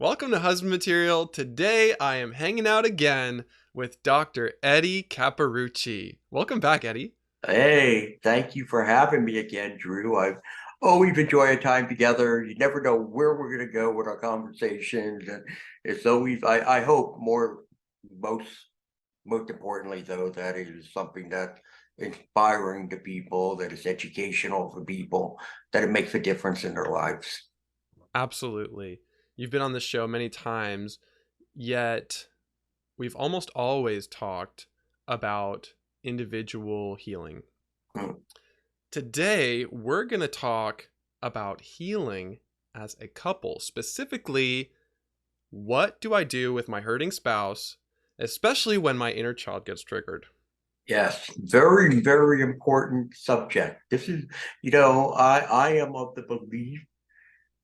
Welcome to Husband Material. Today I am hanging out again with Dr. Eddie Capparucci. Welcome back, Eddie. Hey, thank you for having me again, Drew. I've always enjoyed our time together. You never know where we're going to go with our conversations, and it's always, I hope most, most importantly, though, that it is something that's inspiring to people, that is educational for people, that it makes a difference in their lives. Absolutely. You've been on the show many times, yet we've almost always talked about individual healing. Mm. Today, we're going to talk about healing as a couple. Specifically, what do I do with my hurting spouse, especially when my inner child gets triggered? Yes, very, very important subject. I am of the belief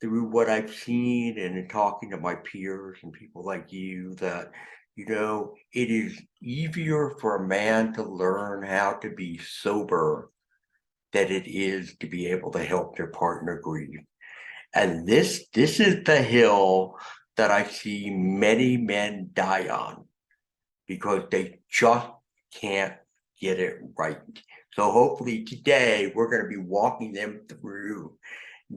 through what I've seen and in talking to my peers and people like you that, it is easier for a man to learn how to be sober than it is to be able to help their partner grieve. And this is the hill that I see many men die on because they just can't get it right. So hopefully today we're going to be walking them through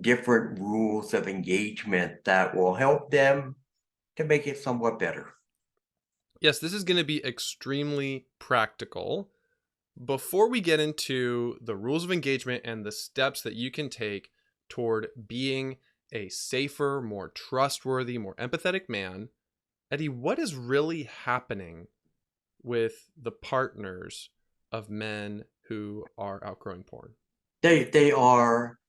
different rules of engagement that will help them to make it somewhat better. Yes, this is going to be extremely practical. Before we get into the rules of engagement and the steps that you can take toward being a safer, more trustworthy, more empathetic man, Eddie, what is really happening with the partners of men who are outgrowing porn? They are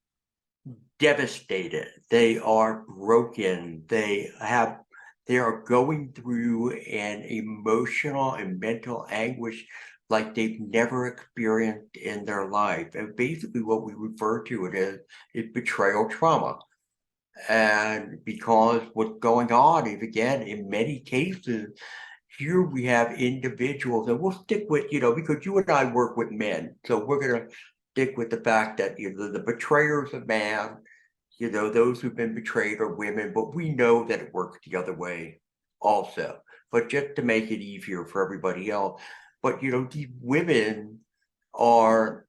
devastated. They are broken. They are going through an emotional and mental anguish like they've never experienced in their life. And basically what we refer to it as is betrayal trauma. And because what's going on is, again, in many cases, here we have individuals, and we'll stick with, because you and I work with men. So we're going to stick with the fact that, the betrayers of man, those who've been betrayed are women, but we know that it works the other way also. But just to make it easier for everybody else. But, these women are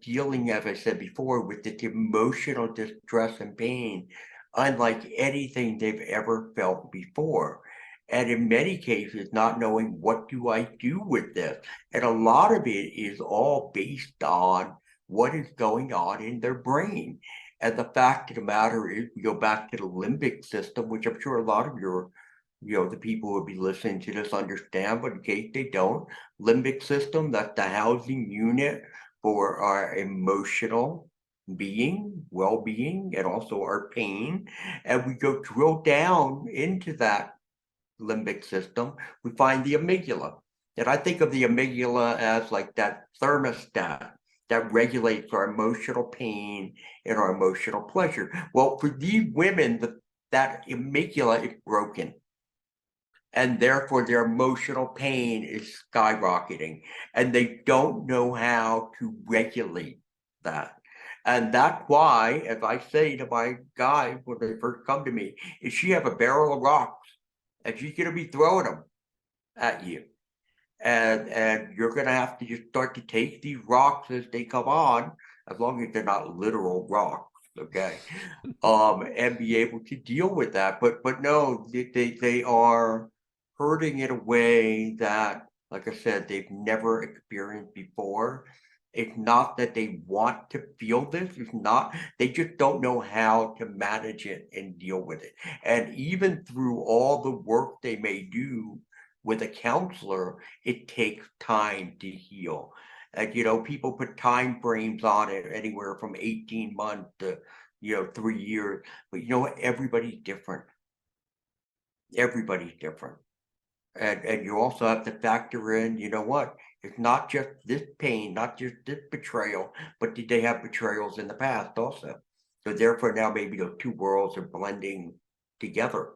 dealing, as I said before, with this emotional distress and pain unlike anything they've ever felt before. And in many cases, not knowing what do I do with this. And a lot of it is all based on what is going on in their brain. And the fact of the matter is, we go back to the limbic system, which I'm sure a lot of the people who will be listening to this understand, but in case they don't, limbic system, that's the housing unit for our emotional being, well-being, and also our pain. And we go drill down into that limbic system, we find the amygdala. And I think of the amygdala as like that thermostat that regulates our emotional pain and our emotional pleasure. Well, for these women, that amygdala is broken. And therefore, their emotional pain is skyrocketing, and they don't know how to regulate that. And that's why, as I say to my guys when they first come to me, is she have a barrel of rocks, and she's going to be throwing them at you, and you're going to have to just start to take these rocks as they come on, as long as they're not literal rocks, okay, and be able to deal with that. But no, they are hurting in a way that, like I said, they've never experienced before. It's not that they want to feel this. It's not, they just don't know how to manage it and deal with it. And even through all the work they may do with a counselor, it takes time to heal. And, people put time frames on it anywhere from 18 months to, 3 years. But you know what? Everybody's different. Everybody's different. And you also have to factor in, what? It's not just this pain, not just this betrayal, but did they have betrayals in the past also? So therefore now maybe those two worlds are blending together.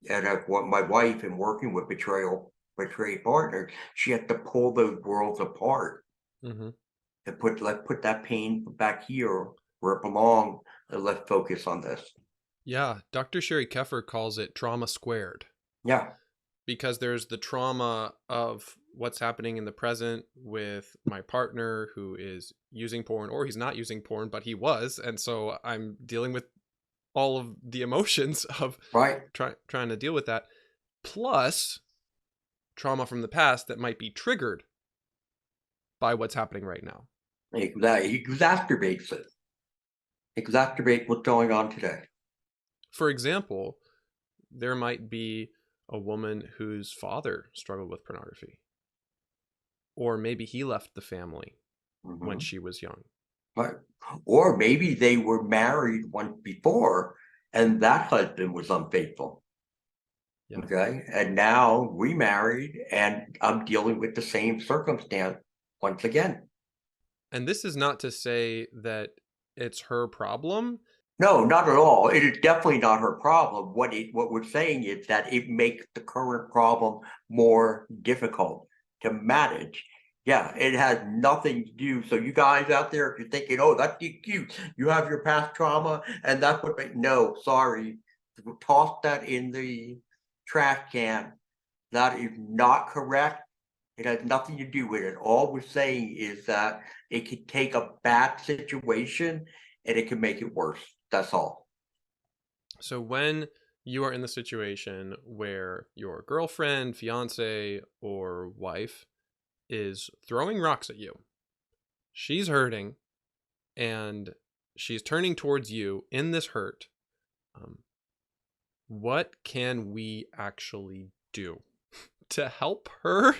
And as what my wife in working with betrayed partners, she had to pull those worlds apart Hmm. and let's put that pain back here where it belongs, and let's focus on this. Yeah, Dr. Sherry Keffer calls it trauma squared Yeah, because there's the trauma of what's happening in the present with my partner who is using porn, or he's not using porn, but he was. And so I'm dealing with all of the emotions of right. trying to deal with that, plus trauma from the past that might be triggered by what's happening right now. He exacerbates it. Exacerbate what's going on today. For example, there might be a woman whose father struggled with pornography, or maybe he left the family when Hmm. she was young. Right. Or maybe they were married once before and that husband was unfaithful. Yeah. Okay. And now remarried and I'm dealing with the same circumstance once again. And this is not to say that it's her problem. No, not at all. It is definitely not her problem. What we're saying is that it makes the current problem more difficult to manage. Yeah, it has nothing to do. So you guys out there, if you're thinking, oh, that's cute, you have your past trauma, and that's what no, sorry. Toss that in the trash can. That is not correct. It has nothing to do with it. All we're saying is that it could take a bad situation and it can make it worse. That's all. So when you are in the situation where your girlfriend, fiance, or wife is throwing rocks at you, she's hurting and she's turning towards you in this hurt, um, what can we actually do to help her?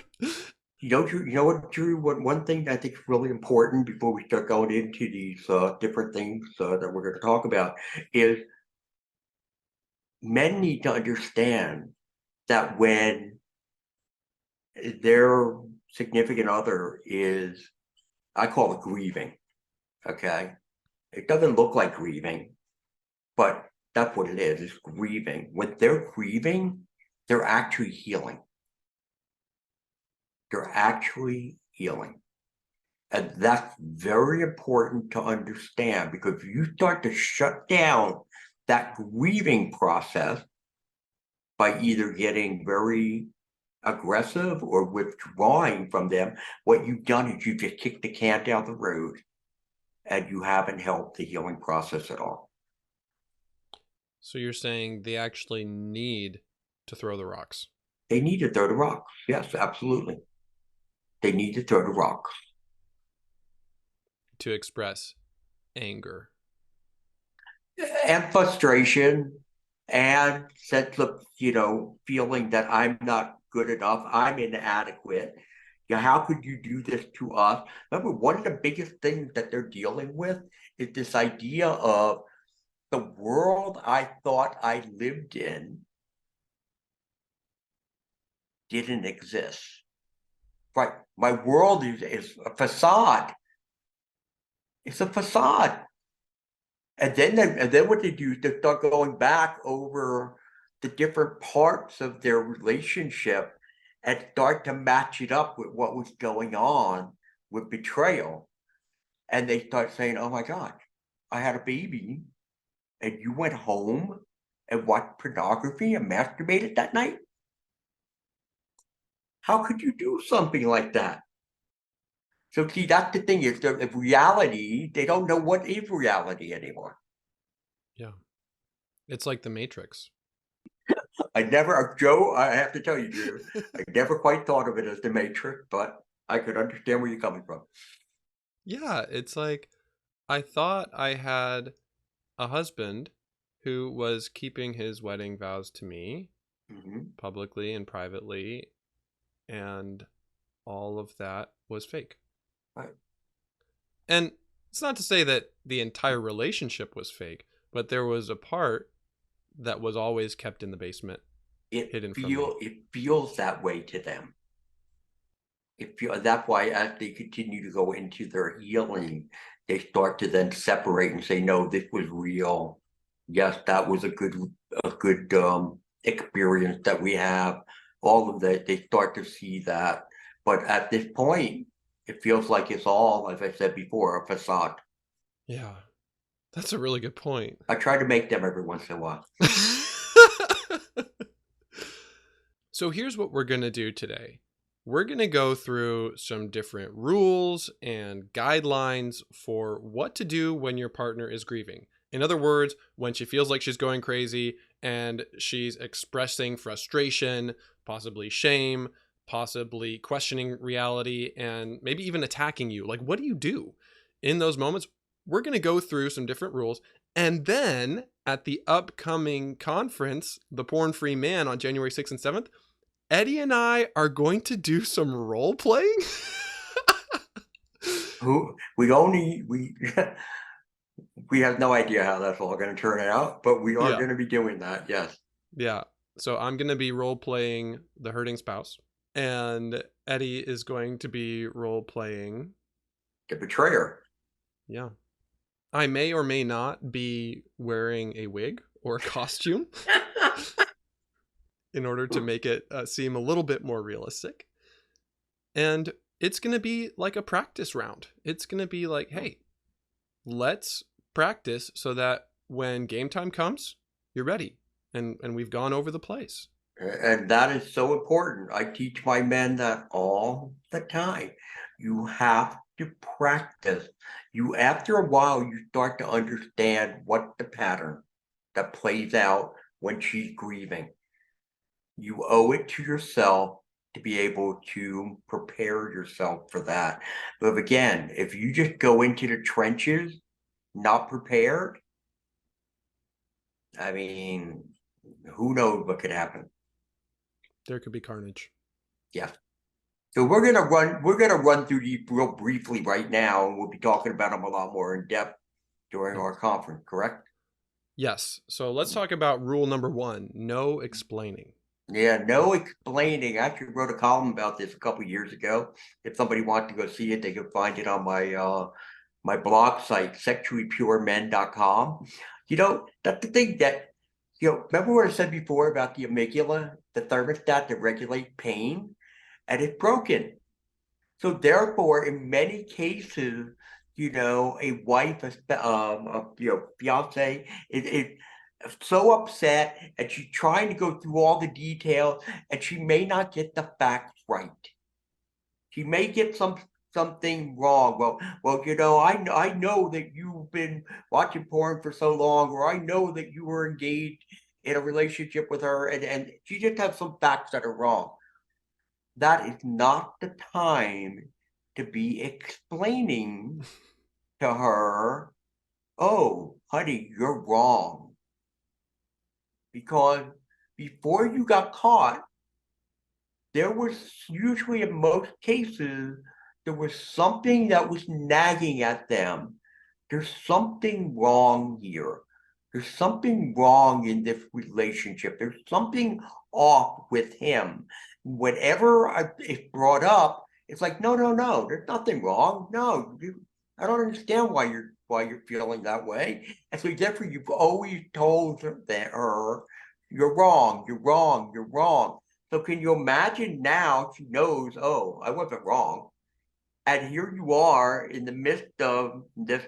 You know what, Drew? One thing I think is really important before we start going into these different things that we're going to talk about is men need to understand that when their significant other is, I call it grieving. Okay, it doesn't look like grieving, but that's what it is. It's grieving. When they're grieving, they're actually healing. They're actually healing. And that's very important to understand because if you start to shut down that grieving process by either getting very aggressive or withdrawing from them, what you've done is you just kicked the can down the road and you haven't helped the healing process at all. So you're saying they actually need to throw the rocks. They need to throw the rocks. Yes, absolutely. They need to throw the rocks. To express anger. And frustration and sense of, feeling that I'm not good enough, I'm inadequate. Yeah, how could you do this to us? Remember, one of the biggest things that they're dealing with is this idea of the world I thought I lived in didn't exist. Right. My world is a facade. It's a facade. And then what they do is they start going back over the different parts of their relationship and start to match it up with what was going on with betrayal. And they start saying, oh my God, I had a baby and you went home and watched pornography and masturbated that night? How could you do something like that? So see, that's the thing is the reality, they don't know what is reality anymore. Yeah. It's like the Matrix. Joe, I have to tell you, Drew, I never quite thought of it as the Matrix, but I could understand where you're coming from. Yeah, it's like I thought I had a husband who was keeping his wedding vows to me Hmm. publicly and privately, and all of that was fake. Right. And it's not to say that the entire relationship was fake, but there was a part that was always kept in the basement, hidden from me. It feels that way to them. That's why as they continue to go into their healing, they start to then separate and say, no, this was real. Yes, that was a good experience that we have. All of that, they start to see that. But at this point, it feels like it's all, as I said before, a facade. Yeah. That's a really good point. I try to make them every once in a while. So here's what we're going to do today. We're going to go through some different rules and guidelines for what to do when your partner is grieving. In other words, when she feels like she's going crazy and she's expressing frustration, possibly shame, possibly questioning reality, and maybe even attacking you. Like, what do you do in those moments? We're going to go through some different rules. And then at the upcoming conference, The Porn Free Man, on January 6th and 7th, Eddie and I are going to do some role playing. We only we we have no idea how that's all going to turn out, but we are Yeah. going to be doing that. Yes. Yeah. So I'm going to be role playing the hurting spouse, and Eddie is going to be role playing The betrayer. Yeah. I may or may not be wearing a wig or a costume in order to make it seem a little bit more realistic. And it's going to be like a practice round. It's going to be like, hey, let's practice so that when game time comes, you're ready. And we've gone over the plays. And that is so important. I teach my men that all the time. You have to practice. You, after a while, you start to understand what the pattern that plays out when she's grieving. You owe it to yourself to be able to prepare yourself for that. But again, if you just go into the trenches not prepared, I mean, who knows what could happen? There could be carnage. Yeah. So we're gonna run through these real briefly right now, and we'll be talking about them a lot more in depth during our conference, correct? Yes. So let's talk about rule number 1, no explaining. Yeah, no explaining. I actually wrote a column about this a couple years ago. If somebody wants to go see it, they can find it on my blog site, sexuallypuremen.com. That's the thing that, remember what I said before about the amygdala, the thermostat that regulate pain, and it's broken. So therefore, in many cases, a wife, fiance is so upset, and she's trying to go through all the details, and she may not get the facts right. She may get something wrong. I know that you've been watching porn for so long, or I know that you were engaged in a relationship with her, and she just has some facts that are wrong. That is not the time to be explaining to her, oh, honey, you're wrong. Because before you got caught, there was usually, in most cases, there was something that was nagging at them. There's something wrong here. There's something wrong in this relationship. There's something off with him. Whenever it's brought up, it's like, no, no, no, there's nothing wrong. No, I don't understand why you're feeling that way. And so therefore, you've always told her, you're wrong, you're wrong, you're wrong. So can you imagine now she knows, oh, I wasn't wrong. And here you are in the midst of this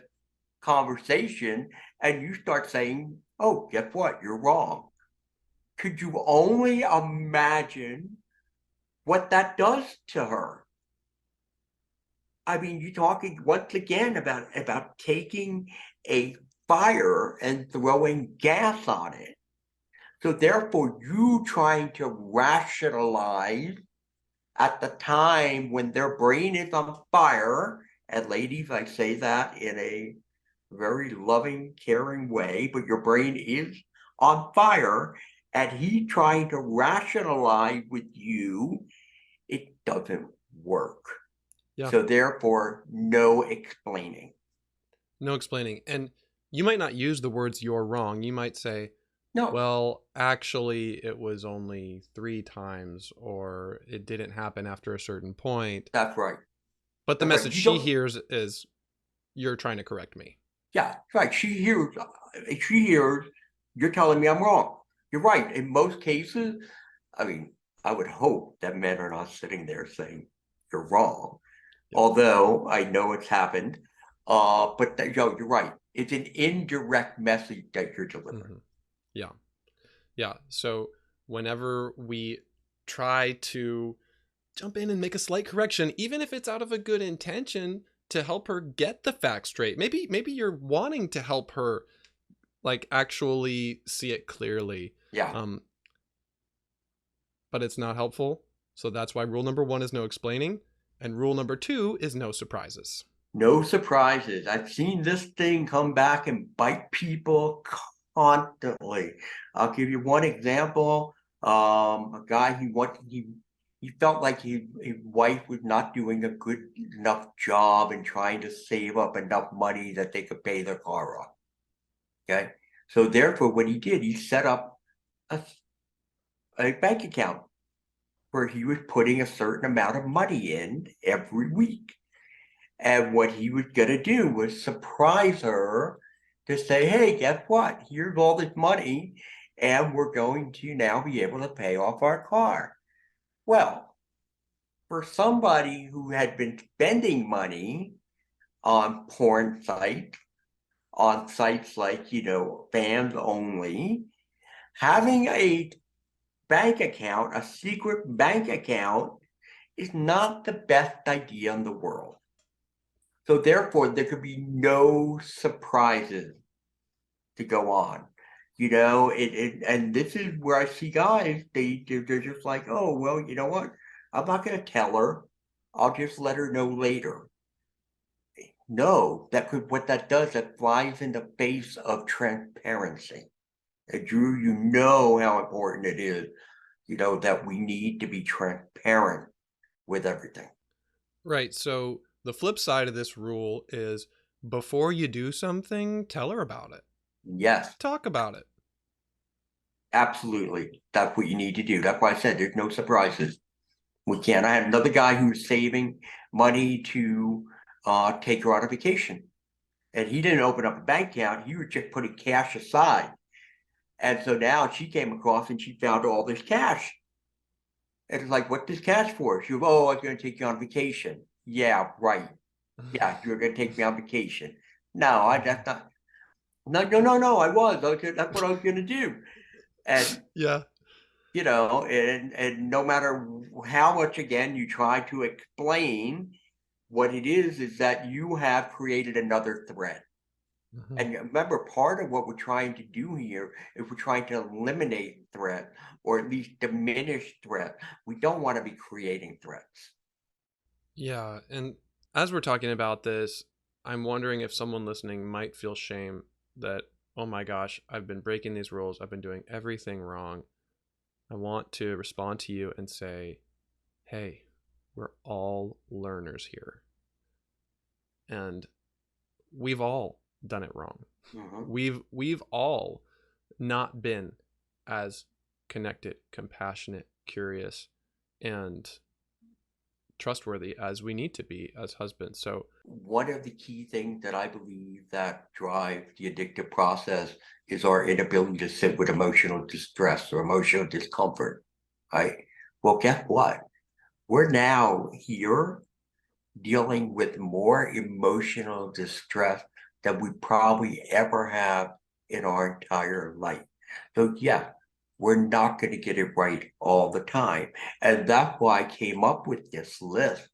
conversation, and you start saying, oh, guess what? You're wrong. Could you only imagine what that does to her? I mean, you're talking once again about taking a fire and throwing gas on it. So therefore, you trying to rationalize at the time when their brain is on fire, and ladies, I say that in a very loving, caring way, but your brain is on fire, and he trying to rationalize with you, it doesn't work. Yeah. So therefore, no explaining. No explaining. And you might not use the words "you're wrong." You might say, No. well, actually, it was only 3 times, or it didn't happen after a certain point. That's right. But the message she hears is, you're trying to correct me. Yeah, right. She hears, you're telling me I'm wrong. You're right. In most cases, I mean, I would hope that men are not sitting there saying, you're wrong. Yep. Although I know it's happened. But you're right. It's an indirect message that you're delivering. Mm-hmm. Yeah. Yeah. So whenever we try to jump in and make a slight correction, even if it's out of a good intention to help her get the facts straight, maybe you're wanting to help her like actually see it clearly. Yeah. Um, but it's not helpful. So that's why rule number 1 is no explaining. And rule number 2 is no surprises. No surprises. I've seen this thing come back and bite people constantly. I'll give you one example. A guy he felt like his wife was not doing a good enough job in trying to save up enough money that they could pay their car off. Okay. So therefore, what he did, he set up a, a bank account where he was putting a certain amount of money in every week. And what he was going to do was surprise her to say, hey, guess what? Here's all this money, and we're going to now be able to pay off our car. Well, for somebody who had been spending money on porn sites, on sites like, fans only, having a bank account, a secret bank account, is not the best idea in the world. So therefore, there could be no surprises to go on. And this is where I see guys, they're just like, oh, well, you know what? I'm not going to tell her. I'll just let her know later. No, what that does, that flies in the face of transparency. And Drew, you know how important it is, that we need to be transparent with everything. Right. So the flip side of this rule is before you do something, tell her about it. Yes, Talk about it. absolutely. That's what you need to do. That's why I said there's no surprises. We can't. I had another guy who was saving money to take her on a vacation. And he didn't open up a bank account. He was just putting cash aside. And so now she came across and she found all this cash. And it's like, what's this cash for? She goes, oh, I was going to take you on vacation. Yeah, right. Yeah, you're going to take me on vacation. No, that's not. No, no, no, no. That's what I was going to do. And Yeah. and no matter how much again you try to explain, what it is that you have created another threat. Mm-hmm. And remember, part of what we're trying to do here is we're trying to eliminate threat or at least diminish threat. We don't want to be creating threats. Yeah. And as we're talking about this, I'm wondering if someone listening might feel shame that, oh my gosh, I've been breaking these rules. I've been doing everything wrong. I want to respond to you and say, hey, we're all learners here. And we've all done it wrong. Mm-hmm. We've all not been as connected, compassionate, curious, and trustworthy as we need to be as husbands. So One of the key things that I believe that drive the addictive process is our inability to sit with emotional distress or emotional discomfort. Right? Well, guess what? We're now here dealing with more emotional distress than we probably ever have in our entire life. So yeah, we're not going to get it right all the time. And that's why I came up with this list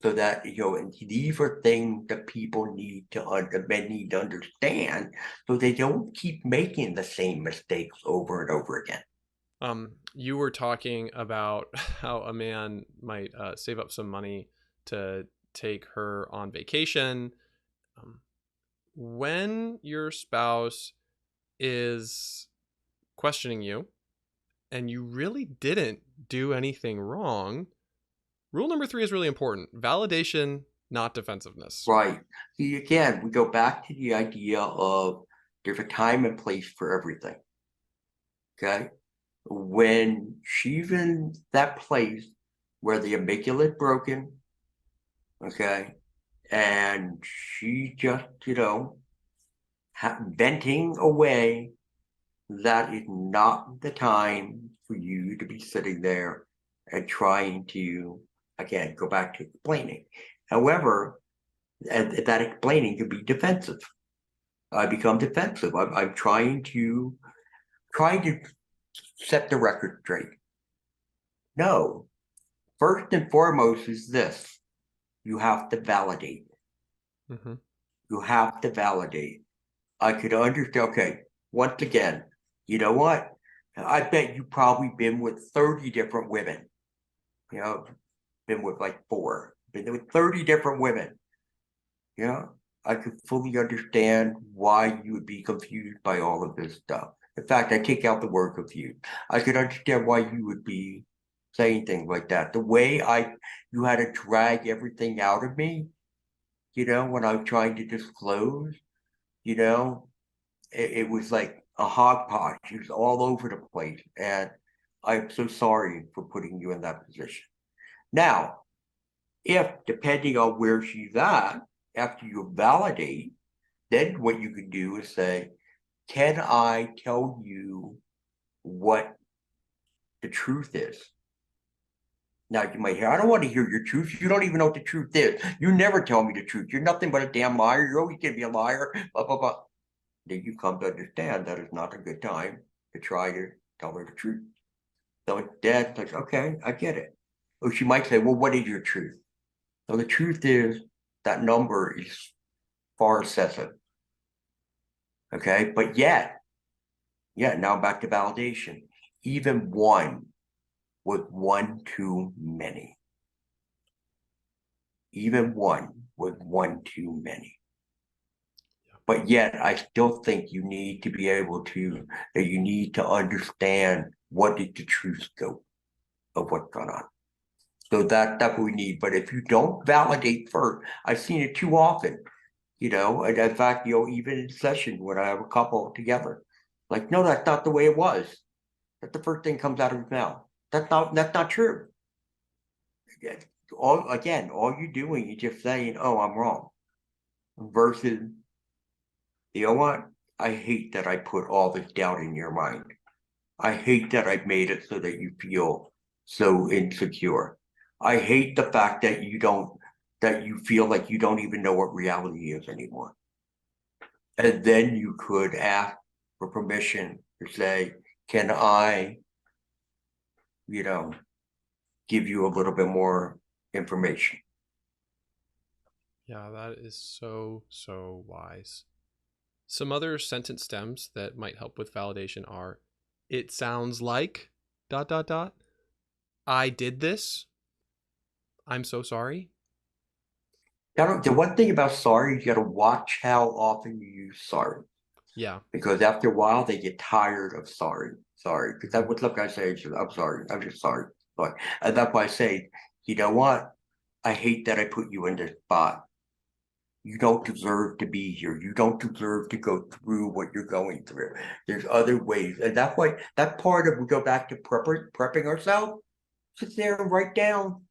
so that, and these are things that people need to understand so they don't keep making the same mistakes over and over again. you were talking about how a man might save up some money to take her on vacation. Um, when your spouse is questioning you and you really didn't do anything wrong, rule number 3 is really important. Validation, not defensiveness. Right. See, again, we go back to the idea of there's a time and place for everything. Okay. When she's in that place where the amygdala is broken, okay, and she just, venting away, that is not the time for you to be sitting there and trying to, again, go back to explaining. However, And that explaining can be defensive. I become defensive. I'm trying to set the record straight. No, first and foremost is this: you have to validate. Mm-hmm. You have to validate. I could understand. Okay, once again, you know what? I bet you probably been with 30 different women. You know, been with like 4, been with 30 different women. You know, I could fully understand why you would be confused by all of this stuff. In fact, I take out the word confused. I could understand why you would be saying things like that. The way you had to drag everything out of me, when I'm trying to disclose, you know, it was like a hodgepodge. It was all over the place. And I'm so sorry for putting you in that position. Now, if depending on where she's at, after you validate, then what you can do is say, can I tell you what the truth is? Now you might hear, I don't want to hear your truth. You don't even know what the truth is. You never tell me the truth. You're nothing but a damn liar. You're always gonna be a liar, blah, blah, blah. Then you come to understand that is not a good time to try to tell her the truth. So dad says, okay, I get it. Or she might say, well, what is your truth? So the truth is that number is far excessive. Okay, but yet, now back to validation. Even one was one too many. Even one was one too many. But yet, I still think you need to be able to, that you need to understand what is the true scope of what's going on. So that's what we need. But if you don't validate first, I've seen it too often, and in fact, even in session when I have a couple together, like, no, that's not the way it was. That's the first thing comes out of his mouth. That's not true. All you're doing is just saying, oh, I'm wrong. Versus, you know what? I hate that I put all this doubt in your mind. I hate that I made it so that you feel so insecure. I hate the fact that you feel like you don't even know what reality is anymore. And then you could ask for permission to say, can I, give you a little bit more information? Yeah, that is so wise. Some other sentence stems that might help with validation are, it sounds like ... I did this. I'm so sorry. The one thing about sorry, you got to watch how often you use sorry. Yeah. Because after a while, they get tired of sorry. Because that's what some guys say, I'm sorry, I'm just sorry. But and that's why I say, you know what? I hate that I put you in this spot. You don't deserve to be here. You don't deserve to go through what you're going through. There's other ways. And that's why that part of we go back to prepping ourselves, sit there and write down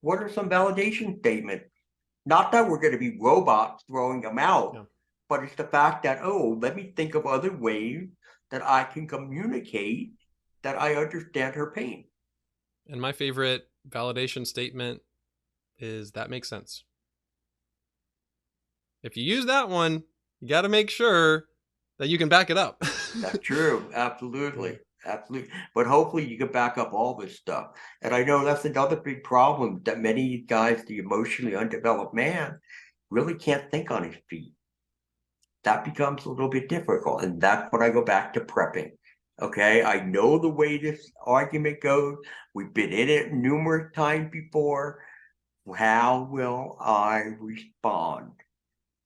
what are some validation statements. Not that we're going to be robots throwing them out, Yeah. but it's the fact that, oh, let me think of other ways that I can communicate that I understand her pain. And my favorite validation statement is, that makes sense. If you use that one, you got to make sure that you can back it up. That's true. Absolutely. Absolutely. But hopefully you can back up all this stuff. And I know that's another big problem that many guys, the emotionally undeveloped man, really can't think on his feet. That becomes a little bit difficult. And that's when I go back to prepping. Okay, I know the way this argument goes. We've been in it numerous times before. How will I respond?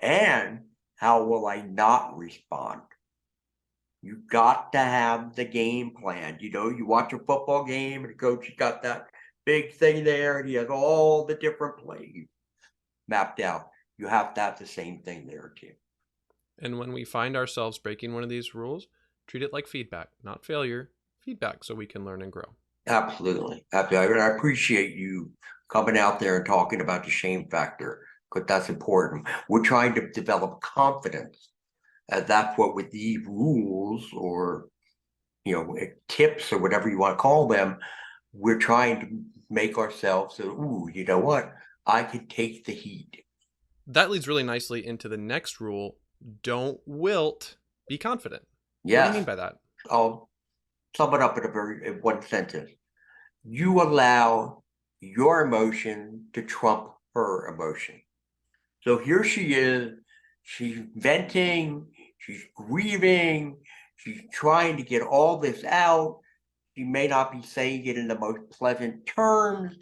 And how will I not respond? You got to have the game plan. You watch a football game and the coach has got that big thing there and he has all the different plays mapped out. You have to have the same thing there too. And when we find ourselves breaking one of these rules, treat it like feedback, not failure, feedback, so we can learn and grow. Absolutely. Absolutely. I appreciate you coming out there and talking about the shame factor, because that's important. We're trying to develop confidence. And that's what with these rules or tips or whatever you want to call them, we're trying to make ourselves so, ooh, you know what? I can take the heat. that leads really nicely into the next rule. Don't wilt, be confident. What do you mean Yes, by that? I'll sum it up in one sentence. You allow your emotion to trump her emotion. So here she is, she's venting, she's grieving, she's trying to get all this out. She may not be saying it in the most pleasant terms,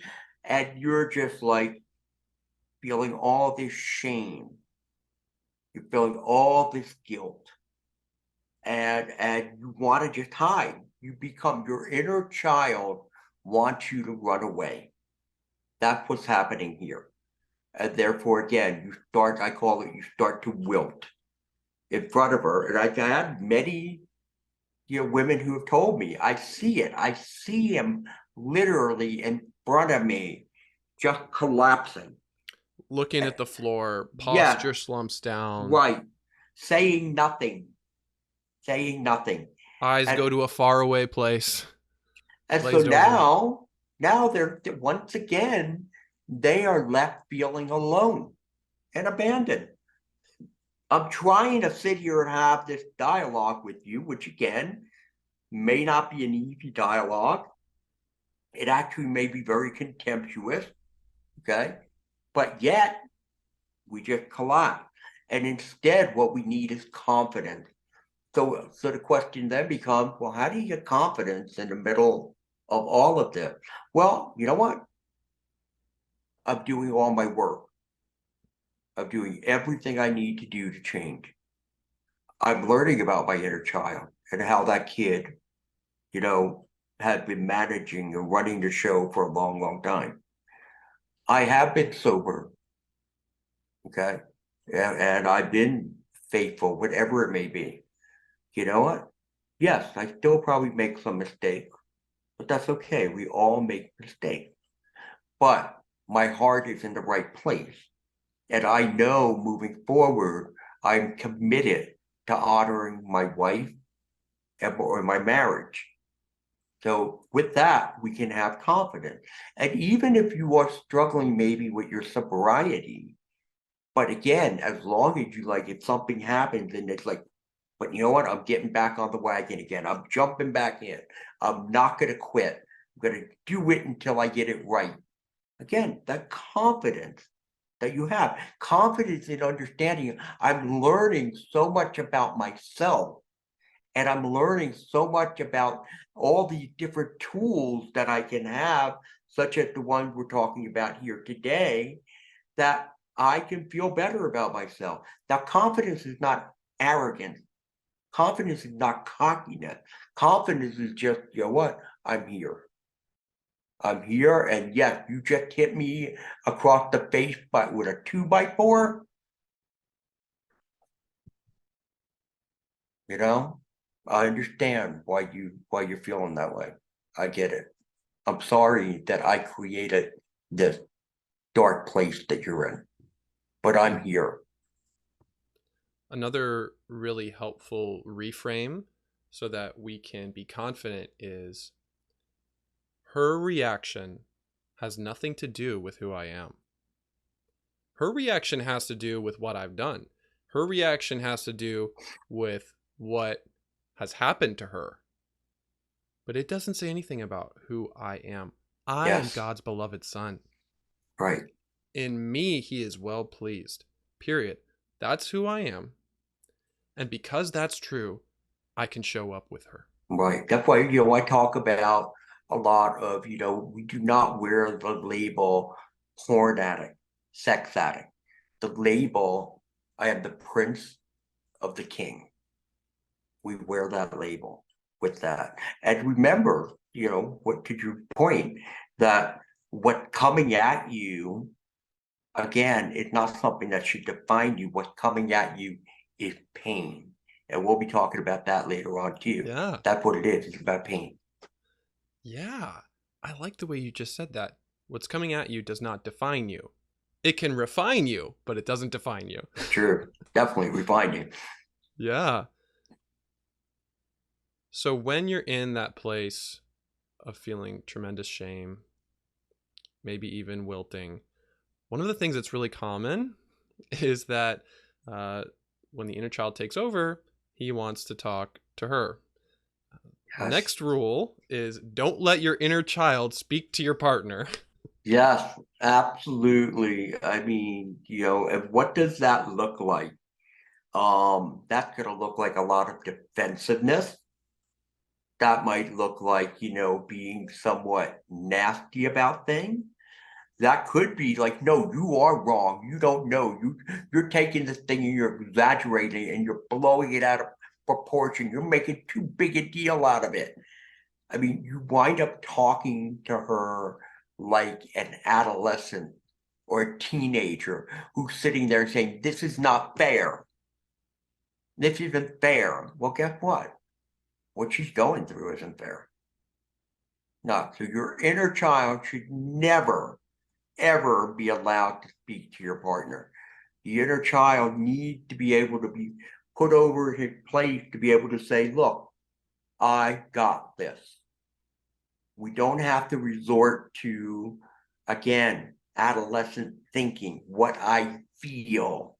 and you're just like feeling all this shame. You're feeling all this guilt, and you want to just hide. You become your inner child wants you to run away. That's what's happening here. And therefore, again, I call it, you start to wilt in front of her. And I've had many, women who have told me, I see it. I see him literally in front of me, just collapsing. Looking at the floor, Yeah, posture slumps down, right. Saying nothing, saying nothing. eyes And go to a faraway place, and so glazed over. now they're once again, they are left feeling alone and abandoned. I'm trying to sit here and have this dialogue with you, which again may not be an easy dialogue. It actually may be very contemptuous, okay? But yet we just collapse. And instead, what we need is confidence. So the question then becomes, well, how do you get confidence in the middle of all of this? Well, you know what? I'm doing all my work. I'm doing everything I need to do to change. I'm learning about my inner child and how that kid, you know, had been managing and running the show for a long, long time. I have been sober, okay? And I've been faithful, whatever it may be. You know what? Yes, I still probably make some mistakes, but that's okay. We all make mistakes. But my heart is in the right place. And I know moving forward, I'm committed to honoring my wife or my marriage. So with that, we can have confidence. And even if you are struggling maybe with your sobriety, but again, as long as you like, if something happens and it's like, but you know what? I'm getting back on the wagon again. I'm jumping back in. I'm not going to quit. I'm going to do it until I get it right. Again, that confidence that you have, confidence in understanding, I'm learning so much about myself, and I'm learning so much about all these different tools that I can have, such as the one we're talking about here today, that I can feel better about myself. Now, confidence is not arrogance. Confidence is not cockiness. Confidence is just, you know what? I'm here. I'm here, and yes, you just hit me across the face with a 2x4. You know, I understand why you're feeling that way. I get it. I'm sorry that I created this dark place that you're in, but I'm here. Another really helpful reframe so that we can be confident is her reaction has nothing to do with who I am. Her reaction has to do with what I've done. Her reaction has to do with what has happened to her. But it doesn't say anything about who I am. I am Yes, God's beloved son. right, In me, he is well pleased. Period. That's who I am. And because that's true, I can show up with her. right. That's why, I talk about a lot of, we do not wear the label porn addict, sex addict. The label, I am the prince of the king. We wear that label with that. And remember, what to your point, that what coming at you, again, it's not something that should define you. What's coming at you is pain. And we'll be talking about that later on too. Yeah. That's what it is. It's about pain. Yeah. I like the way you just said that. What's coming at you does not define you. It can refine you, but it doesn't define you. Sure. Definitely refine you. Yeah. So when you're in that place of feeling tremendous shame, maybe even wilting, one of the things that's really common is that when the inner child takes over, he wants to talk to her. Yes. Next rule is don't let your inner child speak to your partner. Yes, absolutely. I mean, and what does that look like? That's going to look like a lot of defensiveness. That might look like, being somewhat nasty about things. That could be like, no, you are wrong. You don't know. You're taking this thing and you're exaggerating and you're blowing it out of proportion. You're making too big a deal out of it. I mean, you wind up talking to her like an adolescent or a teenager who's sitting there saying, this is not fair. This isn't fair. Well, guess what? What she's going through isn't fair. No, so your inner child should never, ever be allowed to speak to your partner. The inner child needs to be able to be put over his place to be able to say, look, I got this. We don't have to resort to, again, adolescent thinking, what I feel.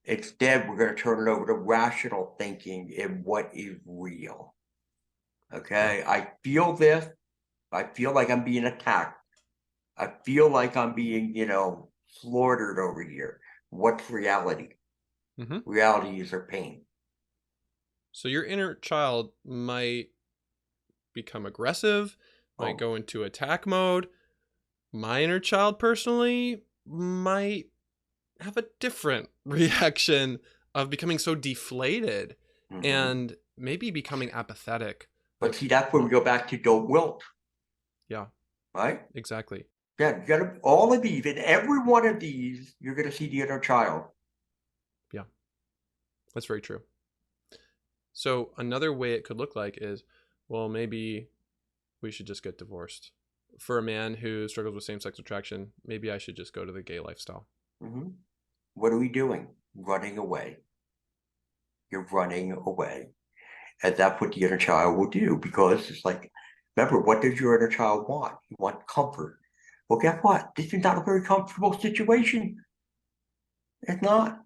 Instead, we're going to turn it over to rational thinking and what is real. Okay, I feel this. I feel like I'm being attacked. I feel like I'm being, slaughtered over here. What's reality? Mm-hmm. Reality is her pain. So your inner child might become aggressive, might go into attack mode. My inner child personally might have a different reaction of becoming so deflated and maybe becoming apathetic. But see, that's when we go back to don't wilt. Yeah. Right? Exactly. Yeah, you gotta all of these, in every one of these, you're gonna see the inner child. Yeah. That's very true. So another way it could look like is, well, maybe we should just get divorced. For a man who struggles with same-sex attraction, maybe I should just go to the gay lifestyle. What are we doing? Running away. You're running away. And that's what the inner child will do, because it's like, remember, what does your inner child want? You want comfort. Well, guess what? This is not a very comfortable situation. It's not.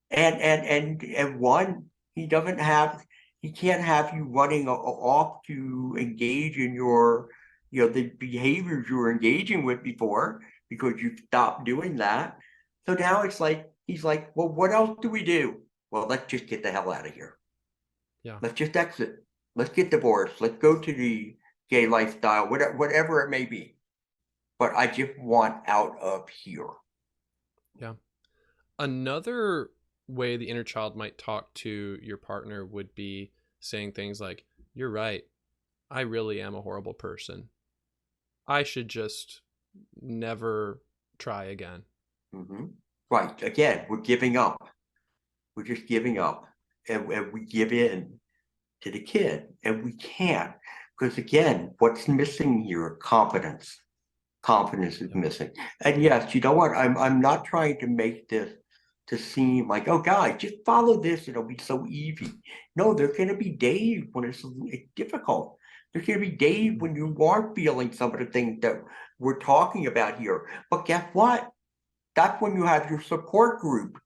And one, he can't have you running off to engage in your, the behaviors you were engaging with before, because you've stopped doing that. So now it's like, he's like, well, what else do we do? Well, let's just get the hell out of here. Yeah. Let's just exit. Let's get divorced. Let's go to the gay lifestyle, whatever it may be. But I just want out of here. Yeah. Another way the inner child might talk to your partner would be saying things like, you're right. I really am a horrible person. I should just never try again. Right. Again, we're giving up. We're just giving up. And we give in to the kid. And we can't. Because again, what's missing here? Confidence. Confidence is missing. And yes, you know what? I'm not trying to make this to seem like, oh guys, just follow this, it'll be so easy. No, there's gonna be days when it's difficult. There's gonna be days when you are feeling some of the things that we're talking about here. But guess what? That's when you have your support group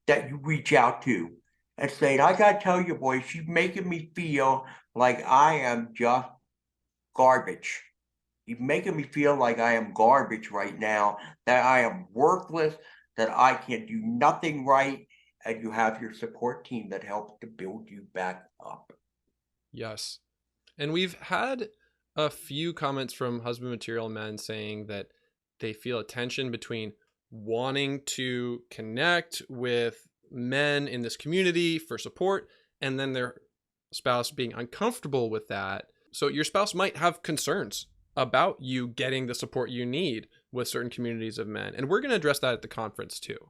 that you reach out to and say, I gotta tell you, boys, she's making me feel like I am just garbage. You're making me feel like I am garbage right now, that I am worthless, that I can do nothing right, and you have your support team that helps to build you back up. Yes. And we've had a few comments from husband material men saying that they feel a tension between wanting to connect with men in this community for support and then their spouse being uncomfortable with that. So your spouse might have concerns about you getting the support you need with certain communities of men. And we're going to address that at the conference too.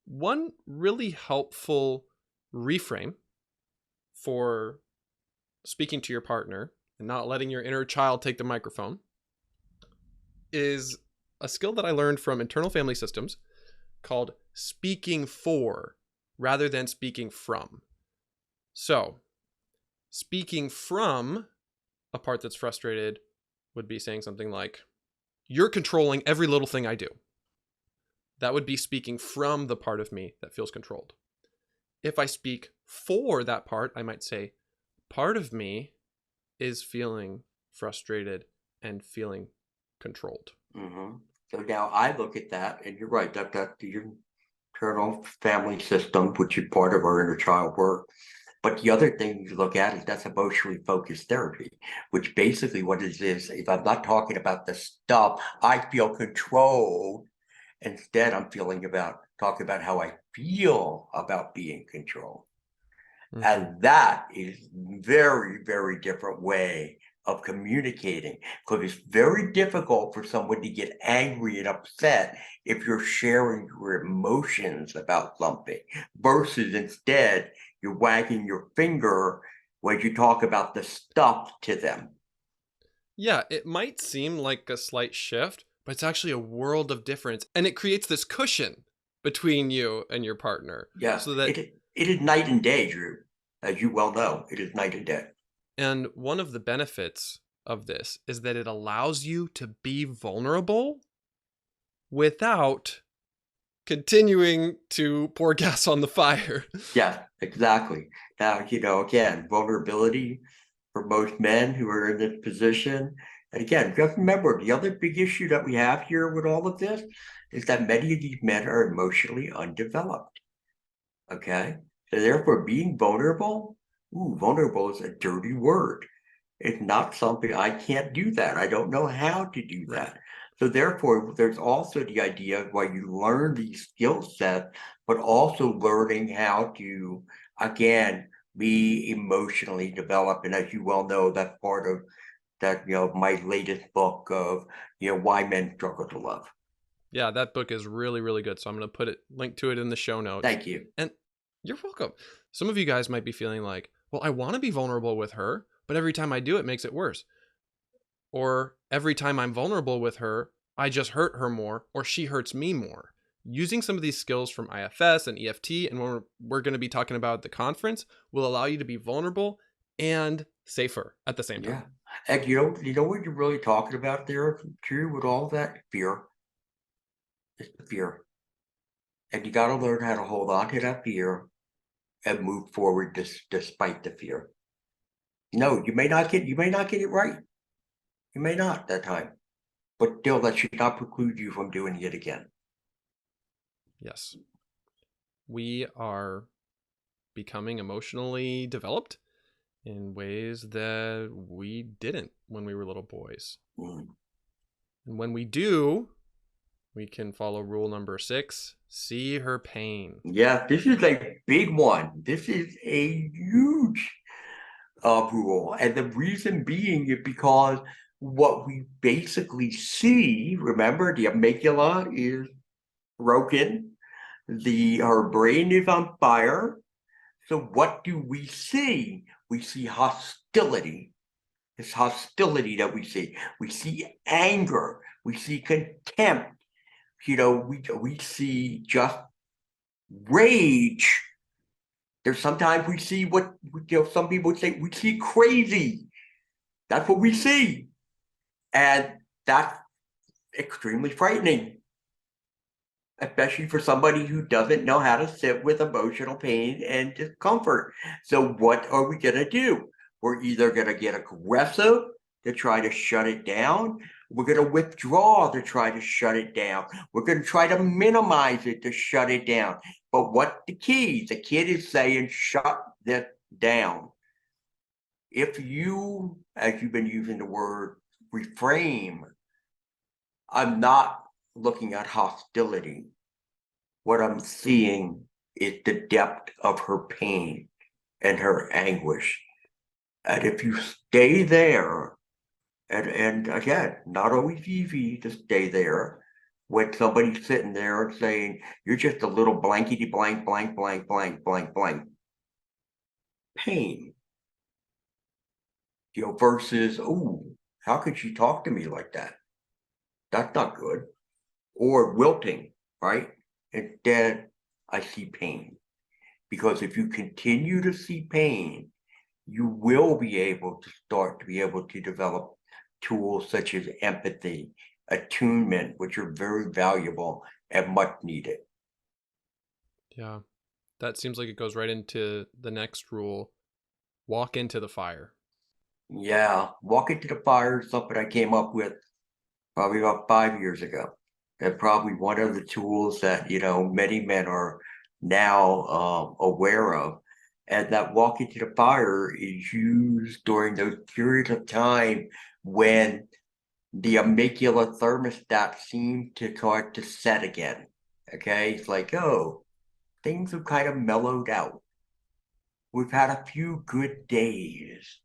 One really helpful reframe for speaking to your partner and not letting your inner child take the microphone is a skill that I learned from internal family systems called speaking for rather than speaking from. So, speaking from a part that's frustrated would be saying something like, you're controlling every little thing I do. That would be speaking from the part of me that feels controlled. If I speak for that part, I might say, part of me is feeling frustrated and feeling controlled. Mm-hmm. So now I look at that, and you're right, that your internal family system, which is part of our inner child work. But the other thing you look at is that's emotionally focused therapy, which basically what it is, if I'm not talking about the stuff, I feel controlled. Instead, I'm talking about how I feel about being controlled. Mm-hmm. And that is very, very different way of communicating, because it's very difficult for someone to get angry and upset if you're sharing your emotions about something, versus instead you're wagging your finger when you talk about the stuff to them. Yeah, it might seem like a slight shift, but it's actually a world of difference. And it creates this cushion between you and your partner. Yeah, So that, it is night and day, Drew. As you well know, it is night and day. and one of the benefits of this is that it allows you to be vulnerable without continuing to pour gas on the fire. Yeah, exactly. Now, again, vulnerability for most men who are in this position. And again, just remember, the other big issue that we have here with all of this is that many of these men are emotionally undeveloped. Okay. So therefore, being vulnerable, vulnerable is a dirty word. It's not something, I can't do that. I don't know how to do Right. that. So therefore, there's also the idea of why you learn these skill sets, but also learning how to, again, be emotionally developed. And as you well know, that's part of that, my latest book of, why men struggle to love. Yeah, that book is really, really good. So I'm going to put link to it in the show notes. Thank you. And you're welcome. Some of you guys might be feeling like, well, I want to be vulnerable with her, but every time I do, it makes it worse. Or every time I'm vulnerable with her, I just hurt her more, or she hurts me more. Using some of these skills from IFS and EFT, and what we're going to be talking about at the conference, will allow you to be vulnerable and safer at the same time. Yeah. And you know what you're really talking about there, Drew, with all that? Fear. It's the fear. And you got to learn how to hold on to that fear and move forward despite the fear. No, you may not get it right. You may not that time, but still, that should not preclude you from doing it again. Yes. We are becoming emotionally developed in ways that we didn't when we were little boys. Mm. And when we do, we can follow rule number 6, see her pain. Yeah, this is a big one. This is a huge rule. And the reason being is because what we basically see, remember, the amygdala is broken, her brain is on fire. So what do we see? We see hostility. It's hostility that we see. We see anger. We see contempt. We see just rage. There's sometimes we see what some people would say we see crazy. That's what we see. And that's extremely frightening, especially for somebody who doesn't know how to sit with emotional pain and discomfort. So what are we going to do? We're either going to get aggressive to try to shut it down. We're going to withdraw to try to shut it down. We're going to try to minimize it to shut it down. But what the key? The kid is saying, shut this down. If you, as you've been using the word, reframe, I'm not looking at hostility. What I'm seeing is the depth of her pain and her anguish. And if you stay there, and again, not always easy to stay there when somebody's sitting there and saying, you're just a little blankety blank, blank, blank, blank, blank, blank. Pain. Versus, how could she talk to me like that? That's not good. Or wilting, right? Instead, I see pain. Because if you continue to see pain, you will be able to develop tools such as empathy, attunement, which are very valuable and much needed. Yeah. That seems like it goes right into the next rule. Walk into the fire. Yeah, walking to the fire is something I came up with probably about 5 years ago. And probably one of the tools that, many men are now aware of. And that walking to the fire is used during those periods of time when the amygdala thermostat seems to start to set again. Okay, it's like, oh, things have kind of mellowed out. We've had a few good days.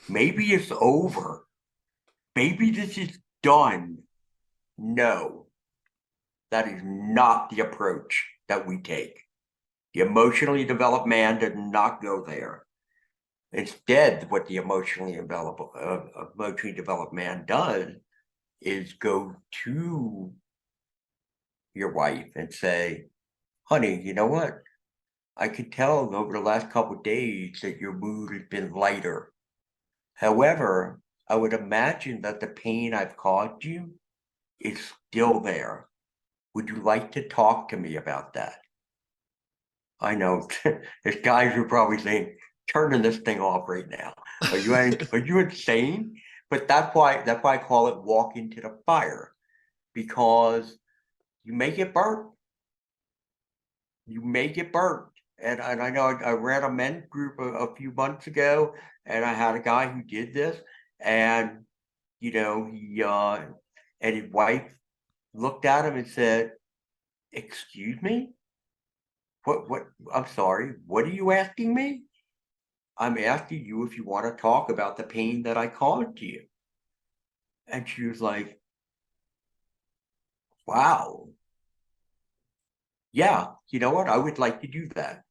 Maybe it's over. Maybe this is done. No, that is not the approach that we take. The emotionally developed man does not go there. Instead, what the emotionally developed man does is go to your wife and say, honey, you know what? I could tell over the last couple of days that your mood has been lighter. However, I would imagine that the pain I've caused you is still there. Would you like to talk to me about that? I know there's guys who probably saying, turning this thing off right now. Are you insane? But that's why I call it walk into the fire, because you make it burn. You make it burn. And I know I ran a men's group a few months ago, and I had a guy who did this, and he and his wife looked at him and said, "Excuse me? What? I'm sorry. What are you asking me? I'm asking you if you want to talk about the pain that I caused you." And she was like, "Wow, yeah, you know what? I would like to do that."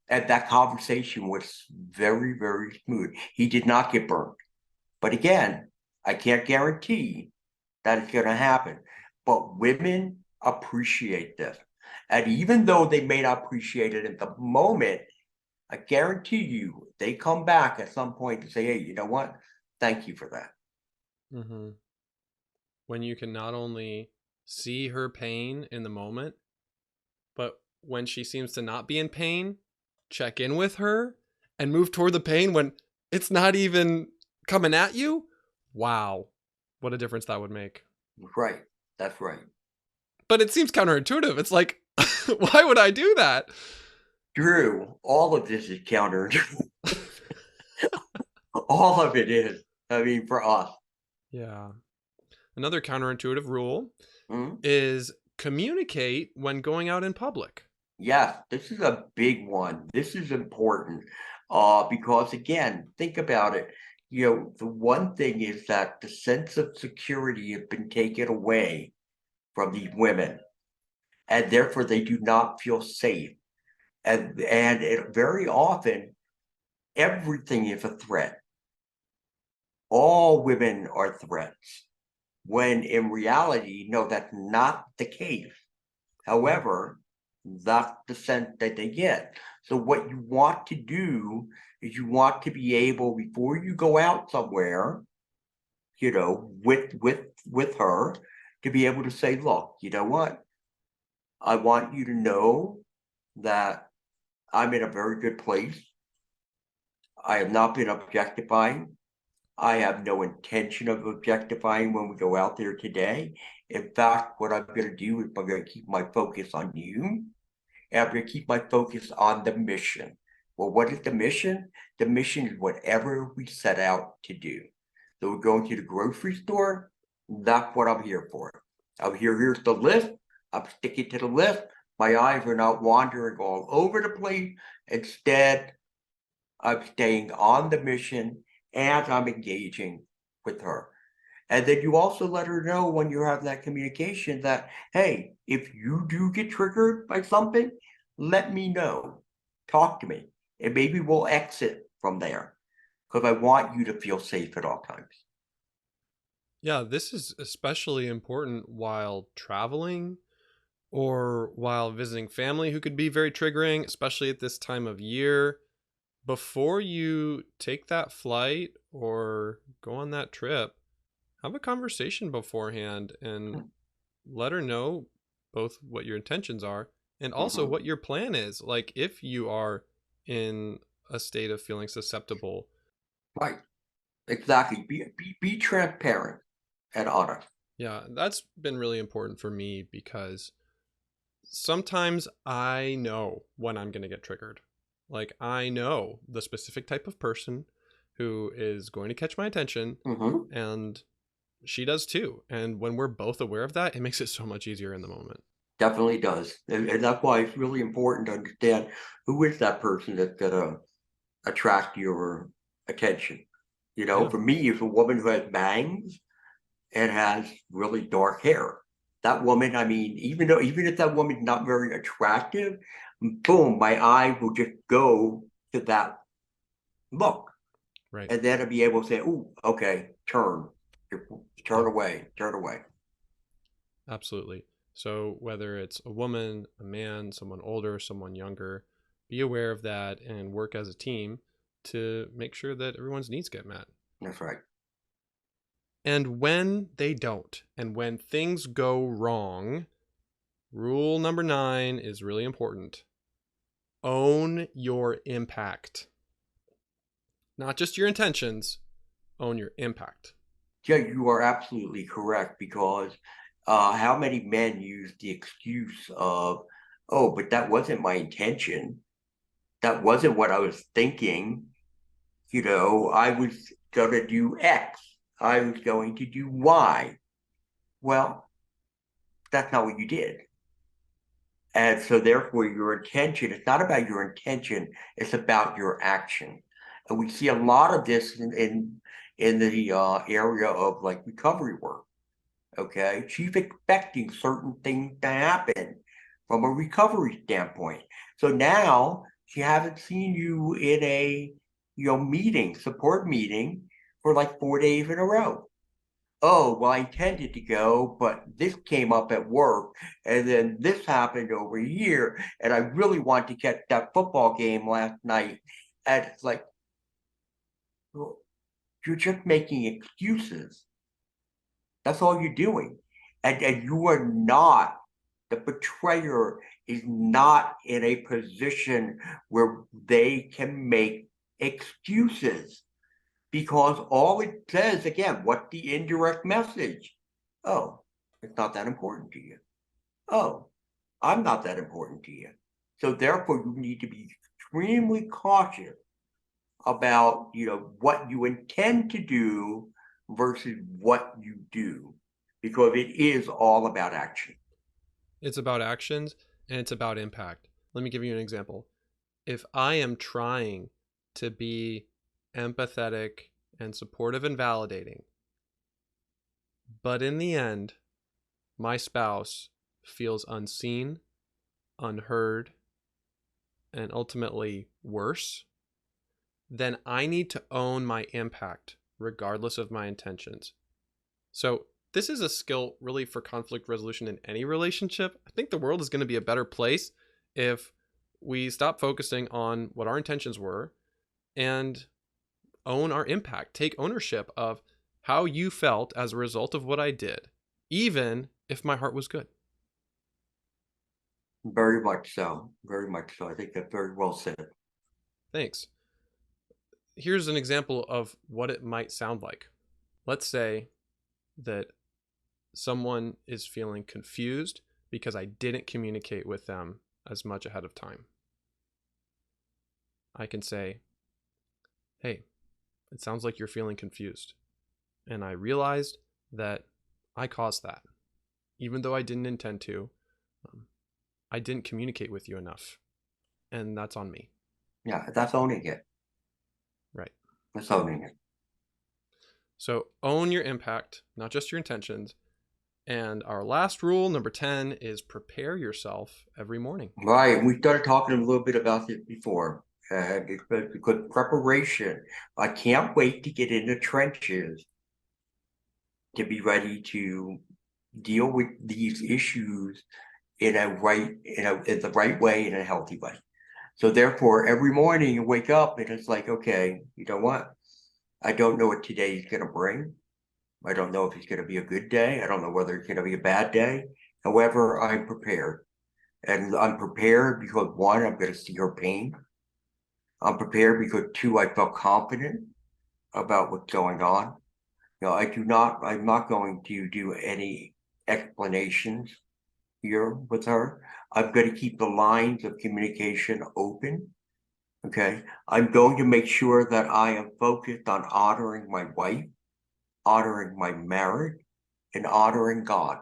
And that conversation was very, very smooth. He did not get burned. But again, I can't guarantee that it's going to happen. But women appreciate this. And even though they may not appreciate it at the moment, I guarantee you they come back at some point to say, hey, you know what? Thank you for that. Mm-hmm. When you can not only see her pain in the moment, but when she seems to not be in pain, check in with her and move toward the pain when it's not even coming at you. Wow. What a difference that would make. Right. That's right. But it seems counterintuitive. It's like, why would I do that? Drew, all of this is counter. All of it is. I mean, for us. Yeah. Another counterintuitive rule Mhm. is communicate when going out in public. Yes, this is a big one. This is important. Because again, think about it. The one thing is that the sense of security has been taken away from these women, and therefore they do not feel safe. And very often everything is a threat. All women are threats, when in reality, no, that's not the case. However, that's the sense that they get. So what you want to do is you want to be able, before you go out somewhere, with her, to be able to say, look, you know what? I want you to know that I'm in a very good place. I have not been objectifying. I have no intention of objectifying when we go out there today. In fact, what I'm going to do is I'm going to keep my focus on you. And I'm going to keep my focus on the mission. Well, what is the mission? The mission is whatever we set out to do. So we're going to the grocery store. That's what I'm here for. Here's the list. I'm sticking to the list. My eyes are not wandering all over the place. Instead, I'm staying on the mission and I'm engaging with her. And then you also let her know when you have that communication that, hey, if you do get triggered by something, let me know. Talk to me. And maybe we'll exit from there, because I want you to feel safe at all times. Yeah, this is especially important while traveling or while visiting family who could be very triggering, especially at this time of year. Before you take that flight or go on that trip, have a conversation beforehand and let her know both what your intentions are and also Mm-hmm. what your plan is. Like if you are in a state of feeling susceptible. Right. Exactly. Be transparent and honest. Yeah, that's been really important for me because sometimes I know when I'm going to get triggered. Like I know the specific type of person who is going to catch my attention, Mm-hmm. and she does too. And when we're both aware of that, it makes it so much easier in the moment. Definitely does. And that's why it's really important to understand who is that person that's gonna attract your attention. Yeah. For me, if a woman who has bangs and has really dark hair, that woman, I mean, even if that woman's not very attractive, boom, my eye will just go to that look. Right. And then I'll be able to say, "Oh, okay, turn Yeah. away, turn away." Absolutely. So whether it's a woman, a man, someone older, someone younger, be aware of that and work as a team to make sure that everyone's needs get met. That's right. And when they don't, and when things go wrong, rule number 9 is really important. Own your impact. Not just your intentions, own your impact. Yeah, you are absolutely correct because how many men use the excuse of, "Oh, but that wasn't my intention. That wasn't what I was thinking. I was going to do X. I was going to do Y." Well, that's not what you did. And so therefore your intention, it's not about your intention, it's about your action. And we see a lot of this in the area of like recovery work. Okay. She's expecting certain things to happen from a recovery standpoint. So now she hasn't seen you in a support meeting for like 4 days in a row. Oh, well, I intended to go, but this came up at work, and then this happened over here, and I really want to catch that football game last night. And it's like, well, you're just making excuses. That's all you're doing. And you are not, the betrayer is not in a position where they can make excuses. Because all it says, again, what's the indirect message? Oh, it's not that important to you. Oh, I'm not that important to you. So therefore, you need to be extremely cautious about, what you intend to do versus what you do, because it is all about action. It's about actions and it's about impact. Let me give you an example. If I am trying to be empathetic and supportive and validating, but in the end, my spouse feels unseen, unheard, and ultimately worse, then I need to own my impact regardless of my intentions. So, this is a skill really for conflict resolution in any relationship. I think the world is going to be a better place if we stop focusing on what our intentions were and own our impact. Take ownership of how you felt as a result of what I did, even if my heart was good. Very much so. Very much so. I think that's very well said. Thanks. Here's an example of what it might sound like. Let's say that someone is feeling confused because I didn't communicate with them as much ahead of time. I can say, hey, it sounds like you're feeling confused. And I realized that I caused that. Even though I didn't intend to, I didn't communicate with you enough. And that's on me. Yeah, that's owning it. Right. That's owning it. So own your impact, not just your intentions. And our last rule, number 10, is prepare yourself every morning. Right. We started talking a little bit about this before. Because preparation, I can't wait to get in the trenches to be ready to deal with these issues in the right way, in a healthy way. So therefore, every morning you wake up and it's like, okay, you know what? I don't know what today is going to bring, I don't know if it's going to be a good day. I don't know whether it's going to be a bad day. However, I'm prepared. And I'm prepared because one, I'm going to see her pain. I'm prepared because two, I felt confident about what's going on. I'm not going to do any explanations here with her. I'm going to keep the lines of communication open. Okay. I'm going to make sure that I am focused on honoring my wife, honoring my marriage, and honoring God.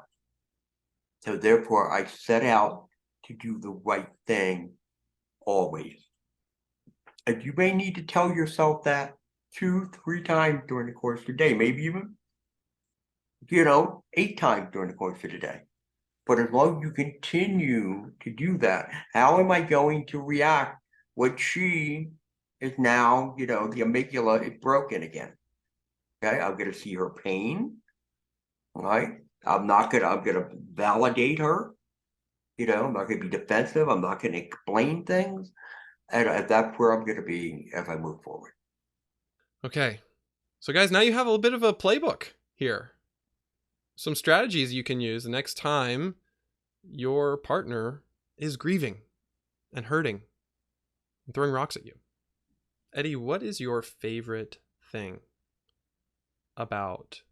So therefore, I set out to do the right thing always. And you may need to tell yourself that 2-3 times during the course of the day, maybe even, 8 times during the course of the day. But as long as you continue to do that, how am I going to react when she is now, the amygdala is broken again? Okay, I'm going to see her pain, right? I'm going to validate her. I'm not going to be defensive. I'm not going to explain things. And that's where I'm going to be as I move forward. Okay. So guys, now you have a little bit of a playbook here. Some strategies you can use the next time your partner is grieving and hurting and throwing rocks at you. Eddie, what is your favorite thing about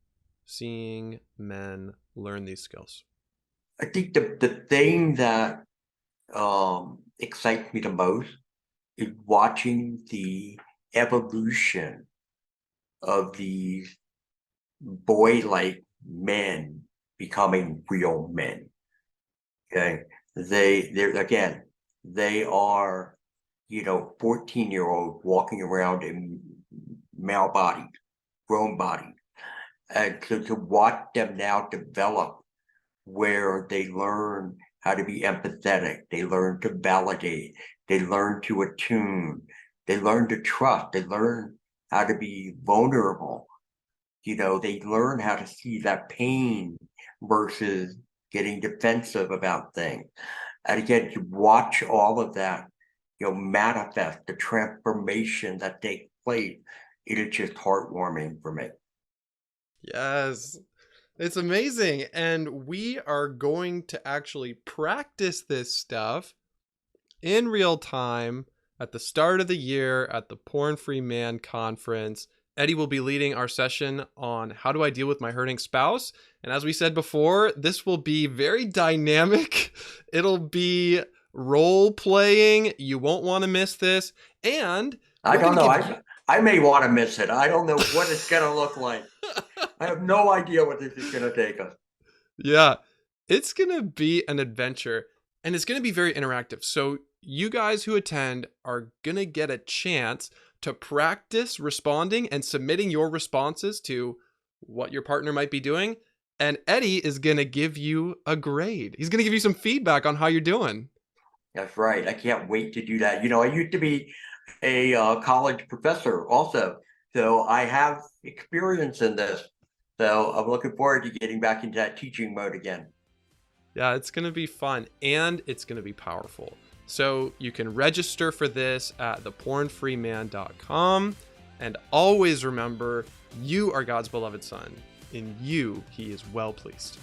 seeing men learn these skills? I think the thing that excites me the most is watching the evolution of these boy-like men becoming real men. Okay, they are 14-year-olds walking around in male bodies, grown bodies, and to watch them now develop, where they learn how to be empathetic, they learn to validate, they learn to attune, they learn to trust, they learn how to be vulnerable. They learn how to see that pain versus getting defensive about things. And again, you watch all of that, manifest the transformation that takes place. It is just heartwarming for me. Yes, it's amazing. And we are going to actually practice this stuff in real time at the start of the year at the Porn Free Man Conference. Eddie will be leading our session on how do I deal with my hurting spouse. And as we said before, this will be very dynamic. It'll be role playing. You won't want to miss this. And I don't know. I may want to miss it. I don't know what it's going to look like. I have no idea what this is going to take us. Yeah, it's going to be an adventure, and it's going to be very interactive. So you guys who attend are going to get a chance to practice responding and submitting your responses to what your partner might be doing. And Eddie is going to give you a grade. He's going to give you some feedback on how you're doing. That's right. I can't wait to do that. I used to be a college professor also, so I have experience in this. So I'm looking forward to getting back into that teaching mode again. Yeah, it's going to be fun, and it's going to be powerful. So you can register for this at thepornfreeman.com. And always remember, you are God's beloved son. In you, he is well pleased.